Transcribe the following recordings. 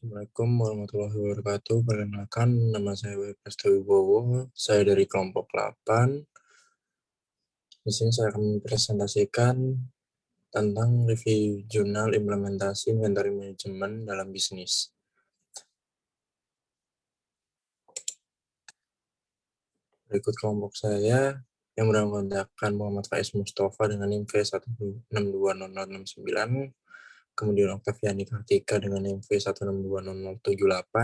Assalamualaikum warahmatullahi wabarakatuh. Perkenalkan, nama saya Webster Wibowo. Saya dari kelompok 8. Di sini saya akan mempresentasikan tentang review jurnal implementasi inventory management dalam bisnis. Berikut kelompok saya yang beranggotakan Muhammad Faiz Mustafa dengan NIM V1620069, kemudian Oktaviani Kartika dengan NIM V1620078,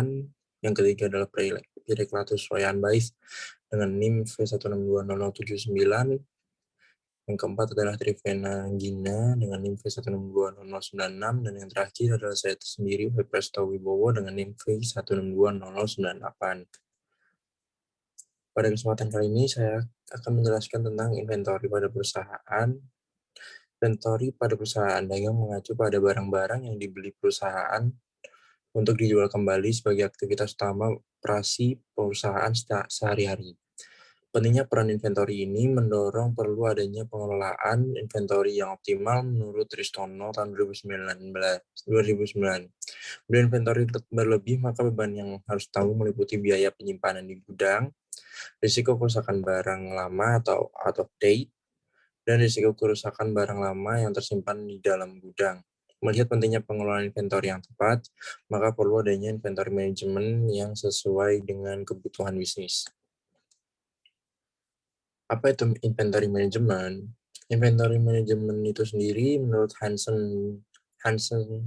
yang ketiga adalah Periklatus Royan Bais dengan NIM V1620079, yang keempat adalah Trivena Gina dengan NIM V1620096, dan yang terakhir adalah saya sendiri, Webster Wibowo dengan NIM V1620098. Pada kesempatan kali ini saya akan menjelaskan tentang inventory pada perusahaan. Inventory pada perusahaan dagang mengacu pada barang-barang yang dibeli perusahaan untuk dijual kembali sebagai aktivitas utama operasi perusahaan sehari-hari. Pentingnya peran inventory ini mendorong perlu adanya pengelolaan inventory yang optimal menurut Ristono tahun 2009. Bila inventory berlebih, maka beban yang harus ditanggung meliputi biaya penyimpanan di gudang, risiko kerusakan barang lama atau out of date, dan risiko kerusakan barang lama yang tersimpan di dalam gudang. Melihat pentingnya pengelolaan inventory yang tepat, maka perlu adanya inventory management yang sesuai dengan kebutuhan bisnis. Apa itu inventory management? Inventory management itu sendiri menurut Hansen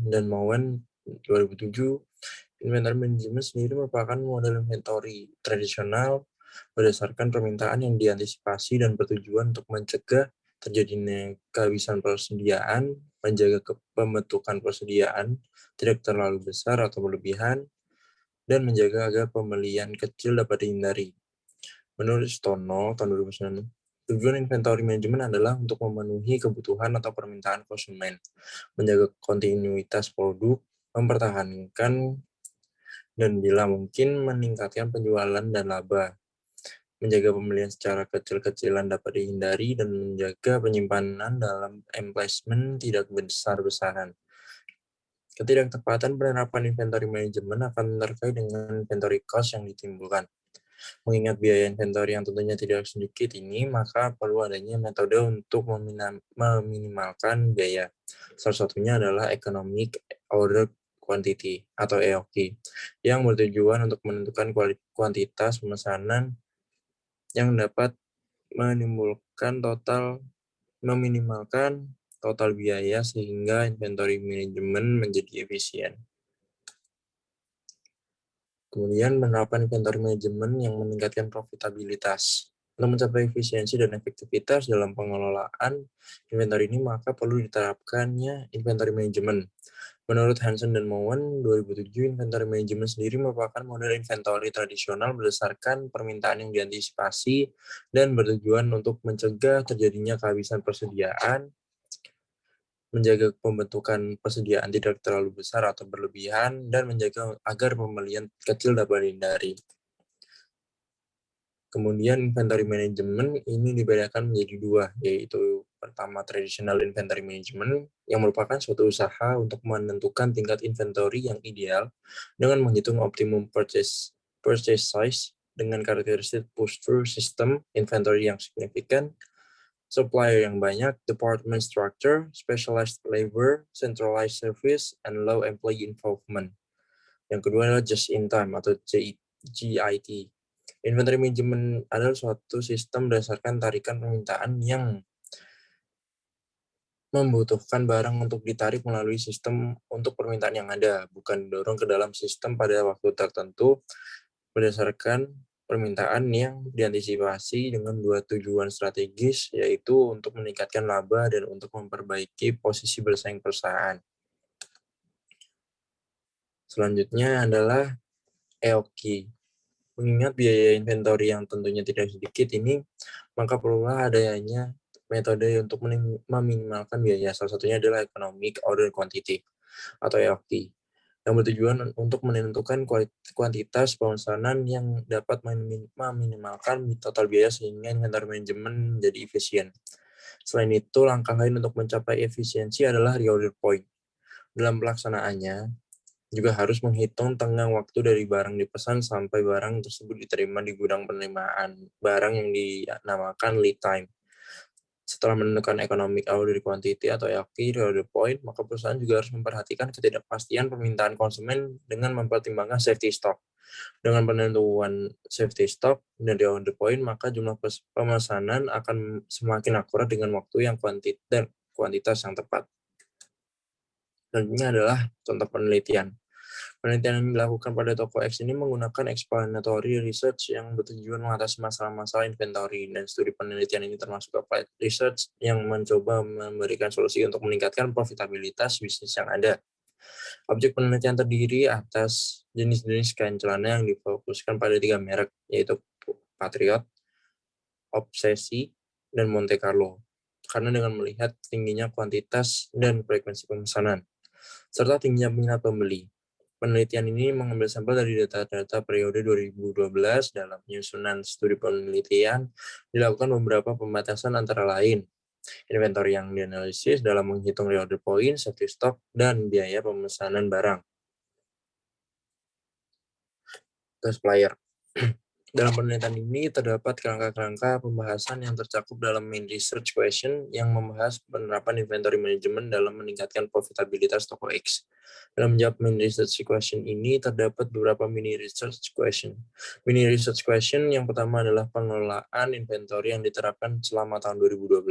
dan Mowen 2007, inventory management sendiri merupakan model inventory tradisional berdasarkan permintaan yang diantisipasi dan bertujuan untuk mencegah terjadinya kehabisan persediaan, menjaga pembentukan persediaan tidak terlalu besar atau berlebihan, dan menjaga agar pembelian kecil dapat dihindari. Menurut Stono tahun 2009, tujuan inventory management adalah untuk memenuhi kebutuhan atau permintaan konsumen, menjaga kontinuitas produk, mempertahankan dan bila mungkin meningkatkan penjualan dan laba, menjaga pembelian secara kecil-kecilan dapat dihindari, dan menjaga penyimpanan dalam emplacement tidak besar-besaran. Ketidaktepatan penerapan inventory management akan terkait dengan inventory cost yang ditimbulkan. Mengingat biaya inventory yang tentunya tidak sedikit ini, maka perlu adanya metode untuk meminimalkan biaya. Salah satunya adalah Economic Order Quantity atau EOQ, yang bertujuan untuk menentukan kuantitas pemesanan yang dapat meminimalkan total biaya sehingga inventory management menjadi efisien. Kemudian penerapan inventory management yang meningkatkan profitabilitas. Untuk mencapai efisiensi dan efektivitas dalam pengelolaan inventory ini, maka perlu diterapkannya inventory management. Menurut Hansen dan Mowen 2007, inventory management sendiri merupakan model inventory tradisional berdasarkan permintaan yang diantisipasi dan bertujuan untuk mencegah terjadinya kehabisan persediaan, menjaga pembentukan persediaan tidak terlalu besar atau berlebihan, dan menjaga agar pembelian kecil dapat dihindari. Kemudian inventory management ini dibedakan menjadi dua, yaitu pertama traditional inventory management yang merupakan suatu usaha untuk menentukan tingkat inventory yang ideal dengan menghitung optimum purchase size dengan karakteristik push-through system, inventory yang signifikan, supplier yang banyak, department structure, specialized labor, centralized service, and low employee involvement. Yang kedua adalah just-in-time atau JIT. Inventory management adalah suatu sistem berdasarkan tarikan permintaan yang membutuhkan barang untuk ditarik melalui sistem untuk permintaan yang ada, bukan didorong ke dalam sistem pada waktu tertentu berdasarkan permintaan yang diantisipasi dengan dua tujuan strategis, yaitu untuk meningkatkan laba dan untuk memperbaiki posisi bersaing perusahaan. Selanjutnya adalah EOQ. Mengingat biaya inventory yang tentunya tidak sedikit ini, maka perlulah adanya metode untuk meminimalkan biaya. Salah satunya adalah Economic Order Quantity atau EOQ, yang bertujuan untuk menentukan kuantitas pemesanan yang dapat meminimalkan total biaya sehingga inventory management menjadi efisien. Selain itu, langkah lain untuk mencapai efisiensi adalah reorder point. Dalam pelaksanaannya, juga harus menghitung tenggang waktu dari barang dipesan sampai barang tersebut diterima di gudang penerimaan barang yang dinamakan lead time. Setelah menentukan economic order quantity atau EOQ di order point, maka perusahaan juga harus memperhatikan ketidakpastian permintaan konsumen dengan mempertimbangkan safety stock. Dengan penentuan safety stock dan di order point, maka jumlah pemesanan akan semakin akurat dengan waktu yang dan kuantitas yang tepat. Selanjutnya adalah contoh penelitian. Penelitian yang dilakukan pada toko X ini menggunakan explanatory research yang bertujuan mengatasi masalah-masalah inventory, dan studi penelitian ini termasuk applied research yang mencoba memberikan solusi untuk meningkatkan profitabilitas bisnis yang ada. Objek penelitian terdiri atas jenis-jenis kain celana yang difokuskan pada 3 merek, yaitu Patriot, Obsesi, dan Monte Carlo. Karena dengan melihat tingginya kuantitas dan frekuensi pemesanan, serta tingginya minat pembeli. Penelitian ini mengambil sampel dari data-data periode 2012. Dalam penyusunan studi penelitian, dilakukan beberapa pembatasan antara lain inventory yang dianalisis dalam menghitung reorder point, safety stock, dan biaya pemesanan barang ke supplier. Dalam penelitian ini terdapat kerangka-kerangka pembahasan yang tercakup dalam main research question yang membahas penerapan inventory management dalam meningkatkan profitabilitas toko X. Dalam menjawab main research question ini terdapat beberapa mini research question. Mini research question yang pertama adalah pengelolaan inventory yang diterapkan selama tahun 2012.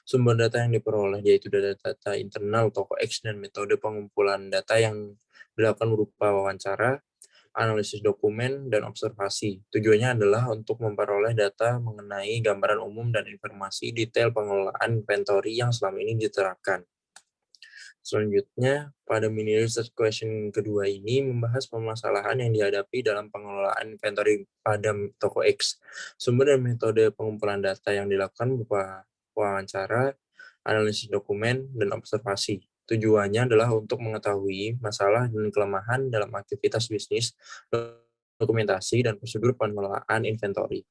Sumber data yang diperoleh yaitu data-data internal toko X dan metode pengumpulan data yang dilakukan berupa wawancara, analisis dokumen, dan observasi. Tujuannya adalah untuk memperoleh data mengenai gambaran umum dan informasi detail pengelolaan inventory yang selama ini diterapkan. Selanjutnya, pada mini research question kedua ini membahas permasalahan yang dihadapi dalam pengelolaan inventory pada toko X. Sumber dan metode pengumpulan data yang dilakukan berupa wawancara, analisis dokumen, dan observasi. Tujuannya adalah untuk mengetahui masalah dan kelemahan dalam aktivitas bisnis, dokumentasi, dan prosedur pengelolaan inventory.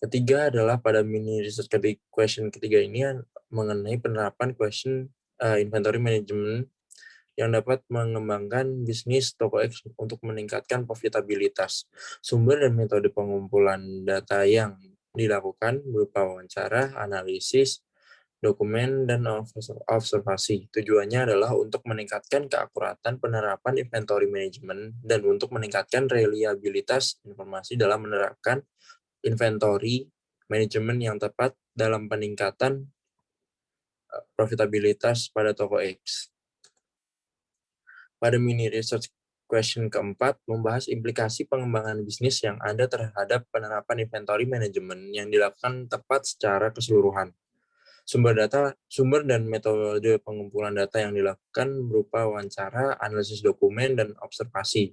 Ketiga adalah pada mini research question ketiga ini mengenai penerapan question inventory management yang dapat mengembangkan bisnis toko X untuk meningkatkan profitabilitas. Sumber dan metode pengumpulan data yang dilakukan berupa wawancara, analisis, dokumen, dan observasi. Tujuannya adalah untuk meningkatkan keakuratan penerapan inventory management dan untuk meningkatkan reliabilitas informasi dalam menerapkan inventory management yang tepat dalam peningkatan profitabilitas pada toko X. Pada mini research question keempat, membahas implikasi pengembangan bisnis yang ada terhadap penerapan inventory management yang dilakukan tepat secara keseluruhan. Sumber dan metode pengumpulan data yang dilakukan berupa wawancara, analisis dokumen, dan observasi.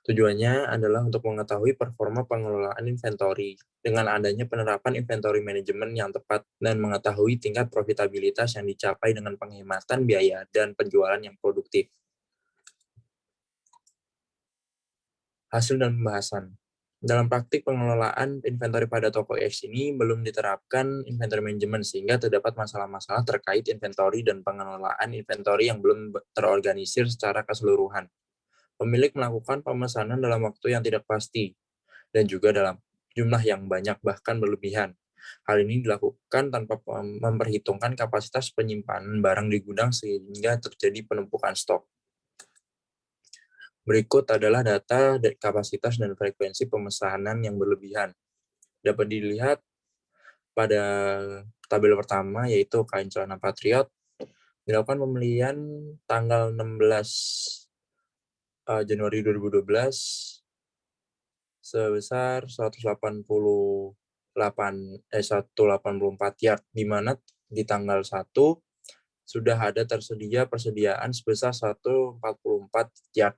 Tujuannya adalah untuk mengetahui performa pengelolaan inventory dengan adanya penerapan inventory management yang tepat dan mengetahui tingkat profitabilitas yang dicapai dengan penghematan biaya dan penjualan yang produktif. Hasil dan pembahasan. Dalam praktik pengelolaan inventory pada toko X ini belum diterapkan inventory management sehingga terdapat masalah-masalah terkait inventory dan pengelolaan inventory yang belum terorganisir secara keseluruhan. Pemilik melakukan pemesanan dalam waktu yang tidak pasti dan juga dalam jumlah yang banyak bahkan berlebihan. Hal ini dilakukan tanpa memperhitungkan kapasitas penyimpanan barang di gudang sehingga terjadi penumpukan stok. Berikut adalah data kapasitas dan frekuensi pemesanan yang berlebihan. Dapat dilihat pada tabel pertama, yaitu kain celana Patriot. Dilakukan pembelian tanggal 16 Januari 2012 sebesar 184 yard, di mana di tanggal 1 sudah ada tersedia persediaan sebesar 144 yard.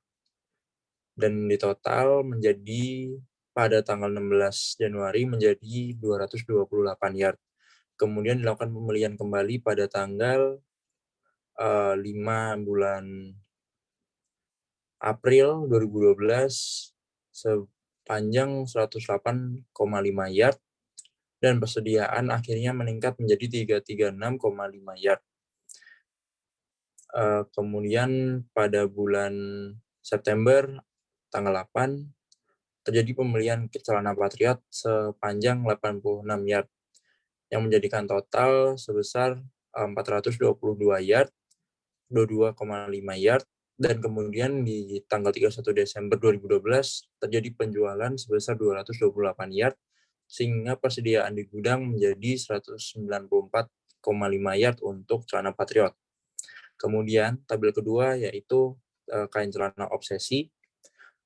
Dan di total menjadi pada tanggal 16 Januari menjadi 228 yard. Kemudian dilakukan pembelian kembali pada tanggal 5 bulan April 2012 sepanjang 108,5 yard dan persediaan akhirnya meningkat menjadi 336,5 yard. Kemudian pada bulan September tanggal 8 terjadi pembelian celana Patriot sepanjang 86 yard yang menjadikan total sebesar 422 yard, 22,5 yard, dan kemudian di tanggal 31 Desember 2012 terjadi penjualan sebesar 228 yard sehingga persediaan di gudang menjadi 194,5 yard untuk celana Patriot. Kemudian tabel kedua yaitu kain celana Obsesi,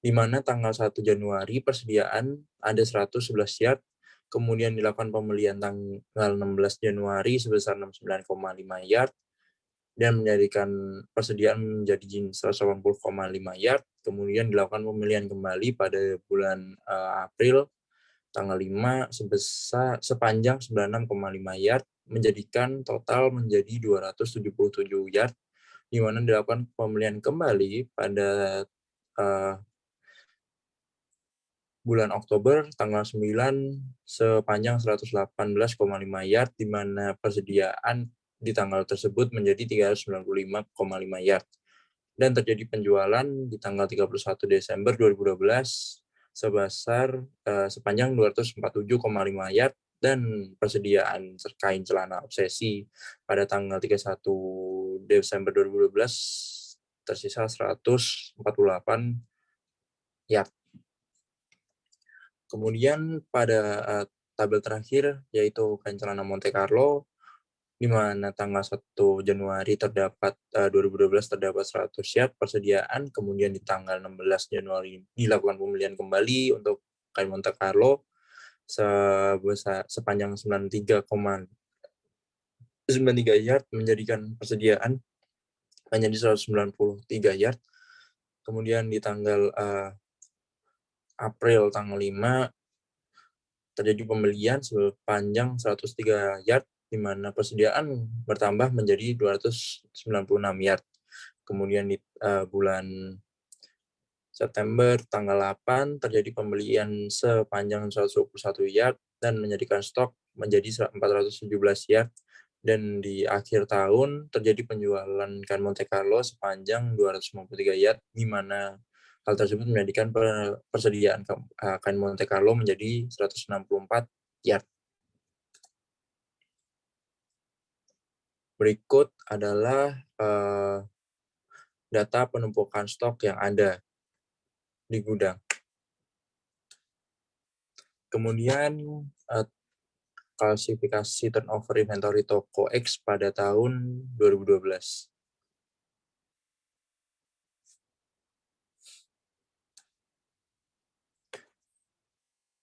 di mana tanggal 1 Januari persediaan ada 111 yard, kemudian dilakukan pembelian tanggal 16 Januari sebesar 69,5 yard, dan menjadikan persediaan menjadi 180,5 yard, kemudian dilakukan pembelian kembali pada bulan April tanggal 5 sepanjang 96,5 yard, menjadikan total menjadi 277 yard, di mana dilakukan pembelian kembali pada bulan Oktober tanggal 9 sepanjang 118,5 yard, di mana persediaan di tanggal tersebut menjadi 395,5 yard. Dan terjadi penjualan di tanggal 31 Desember 2012 sepanjang 247,5 yard, dan persediaan kain celana Obsesi pada tanggal 31 Desember 2012 tersisa 148 yard. Kemudian pada tabel terakhir yaitu kain celana Monte Carlo, di mana tanggal 1 Januari 2012 terdapat 100 yard persediaan, kemudian di tanggal 16 Januari dilakukan pembelian kembali untuk kain Monte Carlo sepanjang 93,93 yard, menjadikan persediaan menjadi 193 yard. Kemudian di tanggal April tanggal 5 terjadi pembelian sepanjang 103 yard, di mana persediaan bertambah menjadi 296 yard. Kemudian di bulan September tanggal 8 terjadi pembelian sepanjang 121 yard dan menjadikan stok menjadi 417 yard. Dan di akhir tahun terjadi penjualan kain Monte Carlo sepanjang 253 yard, di mana hal tersebut menjadikan persediaan kain Monte Carlo menjadi 164 yard. Berikut adalah data penumpukan stok yang ada di gudang. Kemudian klasifikasi turnover inventory toko X pada tahun 2012.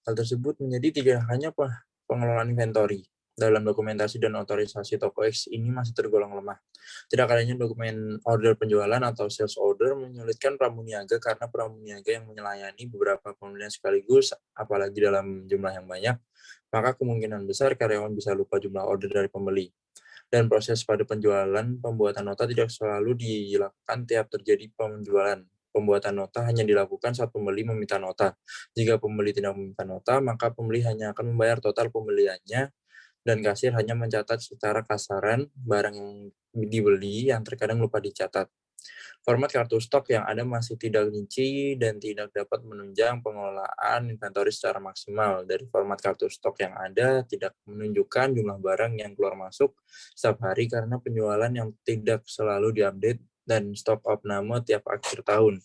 Hal tersebut menjadi tidak hanya pengelolaan inventory. Dalam dokumentasi dan otorisasi toko X ini masih tergolong lemah. Tidak adanya dokumen order penjualan atau sales order menyulitkan pramuniaga karena pramuniaga yang melayani beberapa pembelian sekaligus, apalagi dalam jumlah yang banyak, maka kemungkinan besar karyawan bisa lupa jumlah order dari pembeli. Dan proses pada penjualan, pembuatan nota tidak selalu dilakukan tiap terjadi penjualan. Pembuatan nota hanya dilakukan saat pembeli meminta nota. Jika pembeli tidak meminta nota, maka pembeli hanya akan membayar total pembeliannya, dan kasir hanya mencatat secara kasaran barang yang dibeli yang terkadang lupa dicatat. Format kartu stok yang ada masih tidak rinci dan tidak dapat menunjang pengelolaan inventory secara maksimal. Dari format kartu stok yang ada tidak menunjukkan jumlah barang yang keluar masuk setiap hari karena penjualan yang tidak selalu diupdate dan stok opname tiap akhir tahun.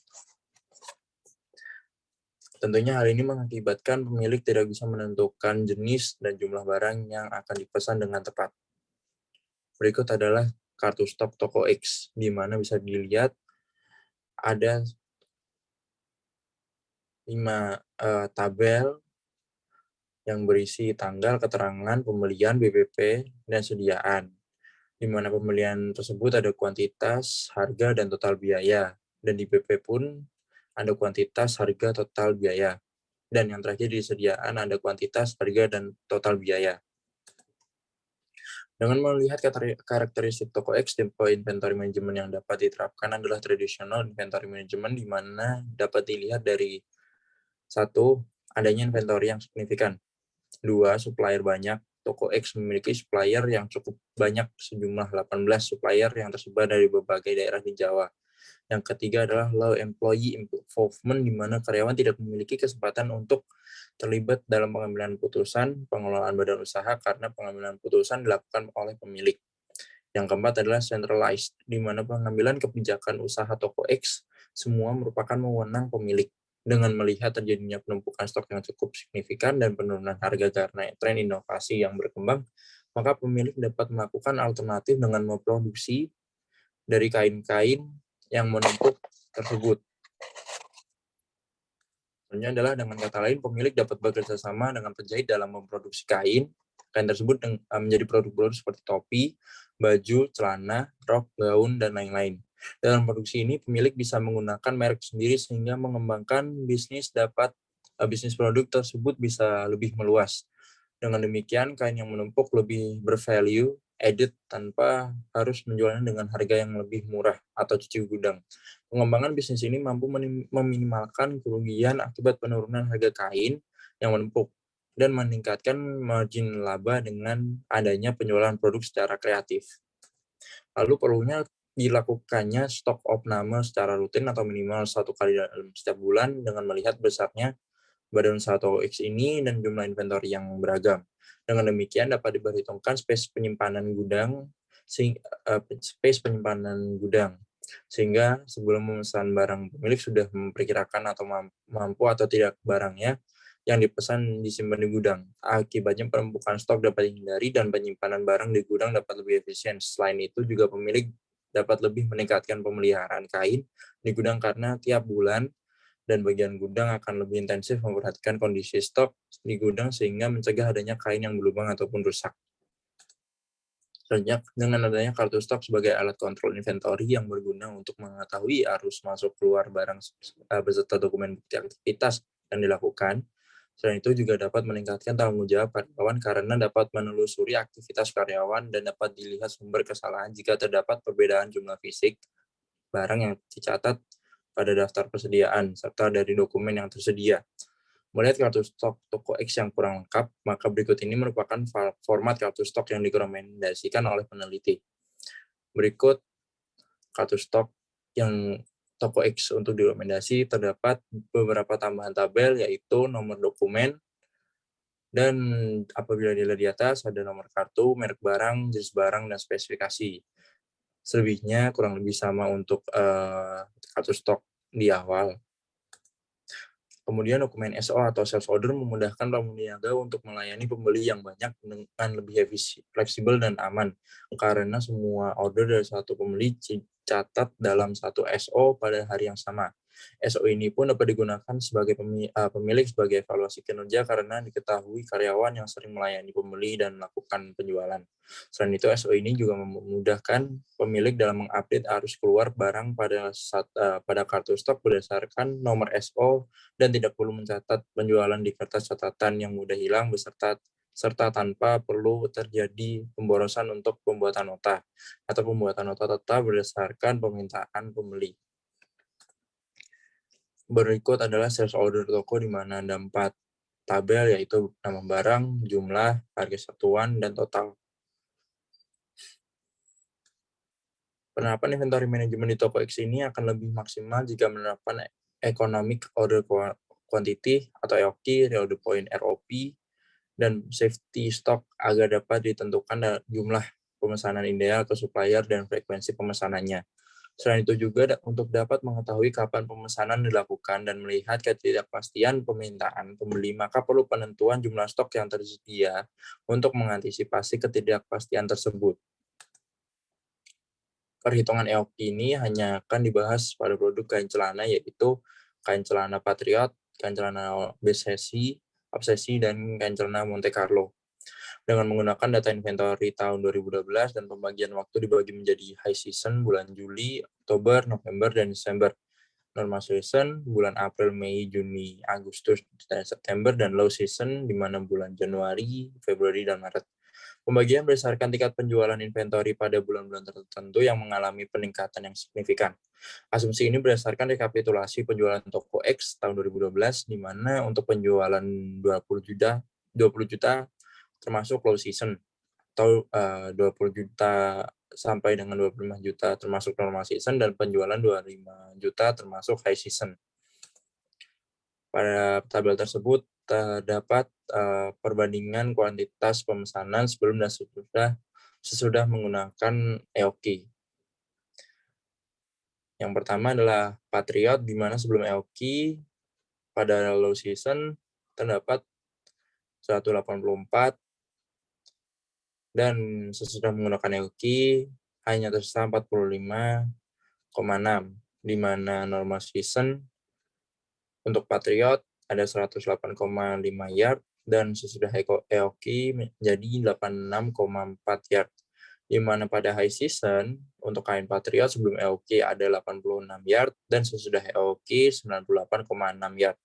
Tentunya hal ini mengakibatkan pemilik tidak bisa menentukan jenis dan jumlah barang yang akan dipesan dengan tepat. Berikut adalah kartu stok toko X, di mana bisa dilihat ada 5 tabel yang berisi tanggal, keterangan, pembelian, BPP, dan sediaan. Di mana pembelian tersebut ada kuantitas, harga, dan total biaya. Dan di BP pun ada kuantitas, harga, total biaya. Dan yang terakhir di sediaan ada kuantitas, harga, dan total biaya. Dengan melihat karakteristik toko X, tipe inventory management yang dapat diterapkan adalah traditional inventory management, di mana dapat dilihat dari 1. Adanya inventory yang signifikan. 2. Supplier banyak. toko X memiliki supplier yang cukup banyak, sejumlah 18 supplier yang tersebar dari berbagai daerah di Jawa. Yang ketiga adalah low employee involvement, di mana karyawan tidak memiliki kesempatan untuk terlibat dalam pengambilan putusan pengelolaan badan usaha karena pengambilan putusan dilakukan oleh pemilik. Yang keempat adalah centralized, di mana pengambilan kebijakan usaha toko X semua merupakan wewenang pemilik. Dengan melihat terjadinya penumpukan stok yang cukup signifikan dan penurunan harga karena tren inovasi yang berkembang, maka pemilik dapat melakukan alternatif dengan memproduksi dari kain-kain yang menumpuk tersebut. Contohnya adalah, dengan kata lain, pemilik dapat bekerja sama dengan penjahit dalam memproduksi kain. Kain tersebut menjadi produk-produk seperti topi, baju, celana, rok, gaun, dan lain-lain. Dalam produksi ini, pemilik bisa menggunakan merek sendiri sehingga mengembangkan bisnis produk tersebut bisa lebih meluas. Dengan demikian, kain yang menumpuk lebih bervalue added tanpa harus menjualnya dengan harga yang lebih murah atau cuci gudang. Pengembangan bisnis ini mampu meminimalkan kerugian akibat penurunan harga kain yang menumpuk dan meningkatkan margin laba dengan adanya penjualan produk secara kreatif. Lalu perlunya dilakukannya stok opname secara rutin atau minimal 1 kali dalam setiap bulan dengan melihat besarnya badan usaha toko X ini dan jumlah inventory yang beragam. Dengan demikian dapat diperhitungkan space penyimpanan gudang, sehingga sebelum memesan barang, pemilik sudah memperkirakan atau mampu atau tidak barangnya yang dipesan disimpan di gudang. Akibatnya penumpukan stok dapat dihindari dan penyimpanan barang di gudang dapat lebih efisien. Selain itu juga pemilik dapat lebih meningkatkan pemeliharaan kain di gudang karena tiap bulan dan bagian gudang akan lebih intensif memperhatikan kondisi stok di gudang sehingga mencegah adanya kain yang berlubang ataupun rusak. Selanjutnya, dengan adanya kartu stok sebagai alat kontrol inventory yang berguna untuk mengetahui arus masuk keluar barang beserta dokumen bukti aktivitas yang dilakukan. Selain itu juga dapat meningkatkan tanggung jawab karyawan karena dapat menelusuri aktivitas karyawan dan dapat dilihat sumber kesalahan jika terdapat perbedaan jumlah fisik barang yang dicatat pada daftar persediaan, serta dari dokumen yang tersedia. Melihat kartu stok toko X yang kurang lengkap, maka berikut ini merupakan format kartu stok yang direkomendasikan oleh peneliti. Berikut kartu stok yang toko X untuk direkomendasi, terdapat beberapa tambahan tabel, yaitu nomor dokumen, dan apabila dilihat di atas, ada nomor kartu, merek barang, jenis barang, dan spesifikasi. Selebihnya kurang lebih sama untuk kartu stok di awal. Kemudian dokumen SO atau sales order memudahkan peniaga untuk melayani pembeli yang banyak dengan lebih fleksibel dan aman, karena semua order dari satu pembeli dicatat dalam satu SO pada hari yang sama. SO ini pun dapat digunakan sebagai pemilik sebagai evaluasi kinerja karena diketahui karyawan yang sering melayani pembeli dan melakukan penjualan. Selain itu, SO ini juga memudahkan pemilik dalam mengupdate arus keluar barang pada kartu stok berdasarkan nomor SO dan tidak perlu mencatat penjualan di kertas catatan yang mudah hilang serta tanpa perlu terjadi pemborosan untuk pembuatan nota atau pembuatan nota tetap berdasarkan permintaan pembeli. Berikut adalah sales order toko di mana ada 4 tabel, yaitu nama barang, jumlah, harga satuan, dan total. Penerapan inventory management di toko X ini akan lebih maksimal jika menerapkan economic order quantity atau EOQ, reorder point ROP, dan safety stock agar dapat ditentukan jumlah pemesanan ideal ke supplier dan frekuensi pemesanannya. Selain itu juga untuk dapat mengetahui kapan pemesanan dilakukan dan melihat ketidakpastian permintaan pembeli, maka perlu penentuan jumlah stok yang tersedia untuk mengantisipasi ketidakpastian tersebut. Perhitungan EOQ ini hanya akan dibahas pada produk kain celana, yaitu kain celana Patriot, kain celana Obsesi, dan kain celana Monte Carlo. Dengan menggunakan data inventory tahun 2012 dan pembagian waktu dibagi menjadi high season bulan Juli, Oktober, November, dan Desember. Normal season bulan April, Mei, Juni, Agustus, dan September, dan low season di mana bulan Januari, Februari, dan Maret. Pembagian berdasarkan tingkat penjualan inventory pada bulan-bulan tertentu yang mengalami peningkatan yang signifikan. Asumsi ini berdasarkan rekapitulasi penjualan toko X tahun 2012, di mana untuk penjualan 20 juta termasuk low season atau 20 juta sampai dengan 25 juta termasuk normal season, dan penjualan 25 juta termasuk high season. Pada tabel tersebut terdapat perbandingan kuantitas pemesanan sebelum dan sesudah menggunakan EOQ. Yang pertama adalah Patriot, di mana sebelum EOQ pada low season terdapat 184, dan sesudah menggunakan EOQ hanya tersisa 45,6, di mana normal season untuk Patriot ada 108,5 yard, dan sesudah EOQ menjadi 86,4 yard. Di mana pada high season untuk kain Patriot sebelum EOQ ada 86 yard, dan sesudah EOQ 98,6 yard.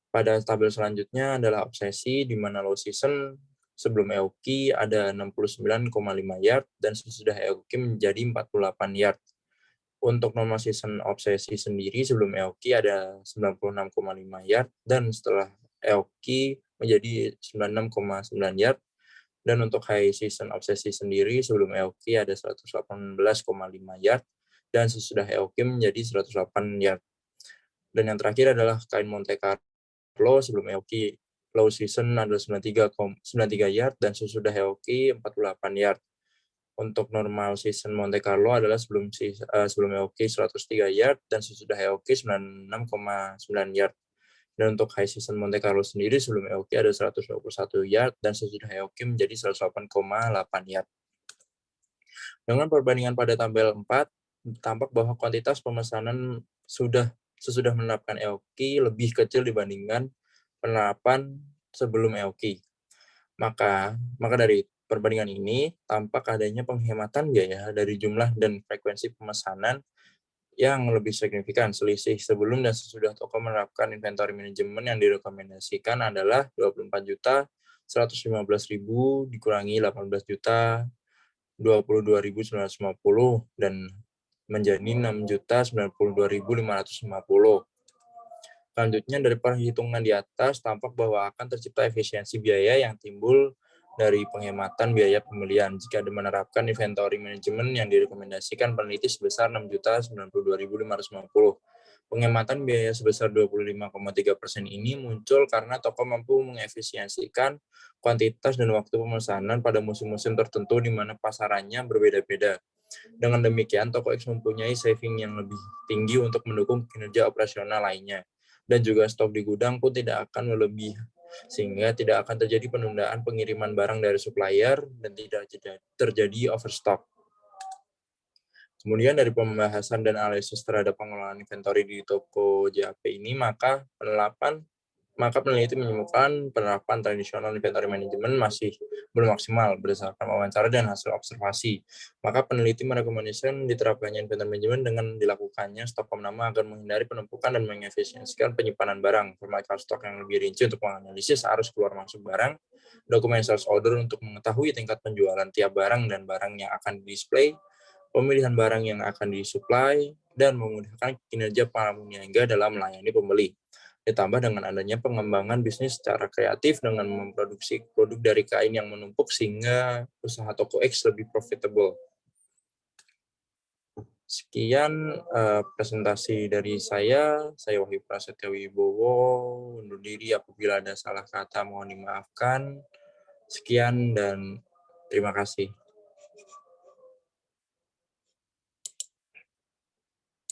Pada tabel selanjutnya adalah Obsesi, di mana low season sebelum EOQ ada 69,5 yard, dan sesudah EOQ menjadi 48 yard. Untuk normal season Obsesi sendiri sebelum EOQ ada 96,5 yard, dan setelah EOQ menjadi 96,9 yard. Dan untuk high season Obsesi sendiri sebelum EOQ ada 118,5 yard, dan sesudah EOQ menjadi 108 yard. Dan yang terakhir adalah kain Monte Carlo sebelum EOQ low season adalah 93 yard, dan sesudah EOQ 48 yard. Untuk normal season Monte Carlo adalah sebelum EOQ 103 yard, dan sesudah EOQ 96,9 yard. Dan untuk high season Monte Carlo sendiri sebelum EOQ ada 121 yard, dan sesudah EOQ menjadi 108,8 yard. Dengan perbandingan pada tabel 4, tampak bahwa kuantitas pemesanan sesudah menerapkan EOQ lebih kecil dibandingkan penerapan sebelum EOQ. Maka dari perbandingan ini tampak adanya penghematan biaya dari jumlah dan frekuensi pemesanan yang lebih signifikan. Selisih sebelum dan sesudah toko menerapkan inventory management yang direkomendasikan adalah 24.115.000 dikurangi 18.022.950 dan menjadi 6.092.550. Selanjutnya, dari perhitungan di atas tampak bahwa akan tercipta efisiensi biaya yang timbul dari penghematan biaya pembelian jika menerapkan inventory management yang direkomendasikan peneliti sebesar 6.092.550. Penghematan biaya sebesar 25,3% ini muncul karena toko mampu mengefisiensikan kuantitas dan waktu pemesanan pada musim-musim tertentu di mana pasarannya berbeda-beda. Dengan demikian, toko X mempunyai saving yang lebih tinggi untuk mendukung kinerja operasional lainnya. Dan juga stok di gudang pun tidak akan melebihi, sehingga tidak akan terjadi penundaan pengiriman barang dari supplier dan tidak terjadi overstock. Kemudian dari pembahasan dan analisis terhadap pengelolaan inventory di toko JAP ini, maka peneliti menemukan penerapan tradisional inventory management masih belum maksimal berdasarkan wawancara dan hasil observasi. Maka peneliti merekomendasikan diterapkannya inventory management dengan dilakukannya stok pemenama agar menghindari penumpukan dan mengefisiensikan penyimpanan barang, pemakaian stok yang lebih rinci untuk menganalisis arus keluar masuk barang, dokumen sales order untuk mengetahui tingkat penjualan tiap barang dan barang yang akan di-display, pemilihan barang yang akan disuplai, dan memudahkan kinerja para peniaga dalam melayani pembeli. Ditambah dengan adanya pengembangan bisnis secara kreatif dengan memproduksi produk dari kain yang menumpuk sehingga usaha toko X lebih profitable. Sekian presentasi dari saya Wahyu Prasetyo Wibowo, undur diri apabila ada salah kata mohon dimaafkan. Sekian dan terima kasih.